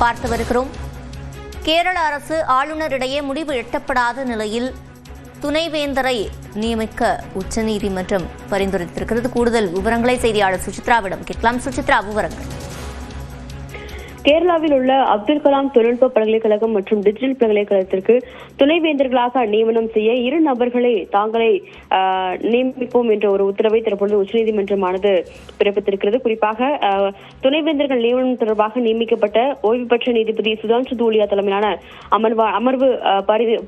பார்த்து வருகிறோம். கேரள அரசு ஆளுநரிடையே முடிவு எட்டப்படாத நிலையில் துணைவேந்தரை நியமிக்க உச்சநீதிமன்றம் பரிந்துரைத்திருக்கிறது. கூடுதல் விவரங்களை செய்தியாளர் சுசித்ராவிடம் கேட்கலாம். சுசித்ரா, விவரங்கள். கேரளாவில் உள்ள அப்துல் கலாம் தொழில்நுட்ப பல்கலைக்கழகம் மற்றும் டிஜிட்டல் பல்கலைக்கழகத்திற்கு துணைவேந்தர்களாக நியமனம் செய்ய 2 நபர்களை தாங்களே நியமிப்போம் என்ற ஒரு உத்தரவை தற்பொழுது உச்சநீதிமன்றமானது பிறப்பித்திருக்கிறது. குறிப்பாக துணைவேந்தர்கள் நியமனம் தொடர்பாக நியமிக்கப்பட்ட ஓய்வு பெற்ற நீதிபதி சுதான்சு தூலியா தலைமையிலான அமர்வு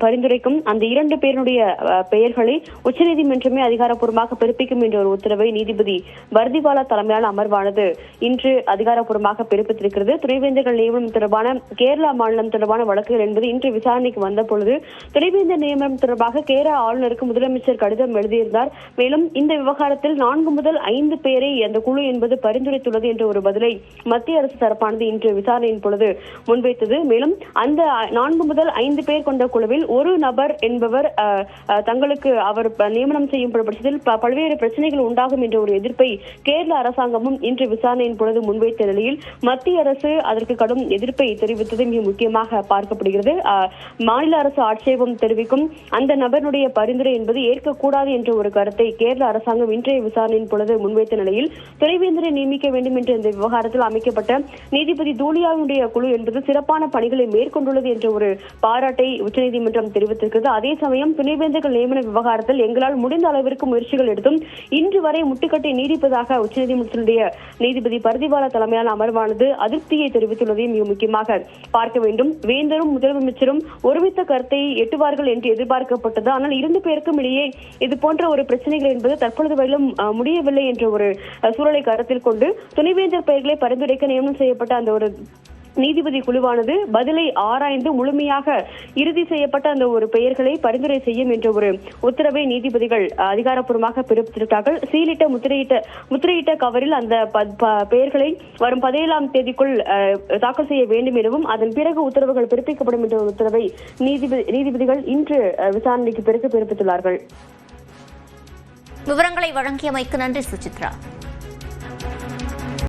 பரிந்துரைக்கும் அந்த 2 பேருடைய பெயர்களை உச்சநீதிமன்றமே அதிகாரப்பூர்வமாக பிறப்பிக்கும் என்ற ஒரு உத்தரவை நீதிபதி வர்திவாலா தலைமையிலான அமர்வானது இன்று அதிகாரப்பூர்வமாக பிறப்பித்திருக்கிறது. துணைவேந்தர்கள் நியமனம் தொடர்பான கேரளா மாநிலம் தொடர்பான வழக்குகள் என்பது இன்று விசாரணைக்கு வந்த பொழுது துணைவேந்தர் நியமனம் தொடர்பாக கேரள ஆளுநருக்கு முதலமைச்சர் கடிதம் எழுதியிருந்தார். மேலும் இந்த விவகாரத்தில் 4 முதல் 5 பேரை அந்த குழு என்பது பரிந்துரைத்துள்ளது என்ற ஒரு பதிலை மத்திய அரசு தரப்பானது இன்று விசாரணையின் பொழுது முன்வைத்தது. மேலும் அந்த 4 முதல் 5 பேர் கொண்ட குழுவில் ஒரு நபர் என்பவர் தங்களுக்கு அவர் நியமனம் செய்யும் பட்சத்தில் பல்வேறு பிரச்சனைகள் உண்டாகும் என்ற ஒரு எதிர்ப்பை கேரள அரசாங்கமும் இன்று விசாரணையின் பொழுது முன்வைத்த நிலையில் மத்திய அரசு அதற்கு கடும் எதிர்ப்பை தெரிவித்தது மிக முக்கியமாக பார்க்கப்படுகிறது. மாநில அரசு ஆட்சேபம் தெரிவிக்கும் அந்த நபருடைய பரிந்துரை என்பது ஏற்கக்கூடாது என்ற ஒரு கருத்தை கேரள அரசாங்கம் இன்றைய விசாரணையின் பொழுது முன்வைத்த நிலையில் துணைவேந்தரை நியமிக்க வேண்டும் என்ற இந்த விவகாரத்தில் அமைக்கப்பட்ட நீதிபதி தூலியாவுடைய குழு என்பது சிறப்பான பணிகளை மேற்கொண்டுள்ளது என்ற ஒரு பாராட்டை உச்சநீதிமன்றம் தெரிவித்திருக்கிறது. அதே சமயம் துணைவேந்தர்கள் நியமன விவகாரத்தில் எங்களால் முடிந்த அளவிற்கு முயற்சிகள் எடுத்தும் இன்று வரை முட்டுக்கட்டை நீடிப்பதாக உச்சநீதிமன்றத்தினுடைய நீதிபதி பர்திவாலா தலைமையிலான அமர்வானது அதிருப்தியை தெரிவித்துள்ளதையும் மிக முக்கியமாக பார்க்க வேண்டும். வேந்தரும் முதலமைச்சரும் ஒருமித்த கருத்தை எட்டுவார்கள் என்று எதிர்பார்க்கப்பட்டது. ஆனால் 2 பேருக்கும் இடையே இது போன்ற ஒரு பிரச்சனைகள் என்பது தற்பொழுது வரையிலும் முடியவில்லை என்ற ஒரு சூழலை கருத்தில் கொண்டு துணைவேந்தர் பெயர்களை பரிந்துரைக்க நியமனம் செய்யப்பட்ட அந்த ஒரு நீதிபதி குழுவானது பதிலை ஆராய்ந்து முழுமையாக இறுதி செய்யப்பட்ட அந்த ஒரு பெயர்களை பரிந்துரை செய்யும் என்ற ஒரு உத்தரவை நீதிபதிகள் அதிகாரப்பூர்வமாக பிறப்பித்திருக்கிறார்கள். சீலிட்ட முத்திரையிட்ட கவரில் அந்த பெயர்களை வரும் 17ஆம் தேதிக்குள் தாக்கல் செய்ய வேண்டும் எனவும் அதன் பிறகு உத்தரவுகள் பிறப்பிக்கப்படும் என்ற ஒரு உத்தரவை நீதிபதிகள் இன்று விசாரணைக்கு பிறகு பிறப்பித்துள்ளார்கள். விவரங்களை வழங்கியமைக்கு நன்றி சுசித்ரா.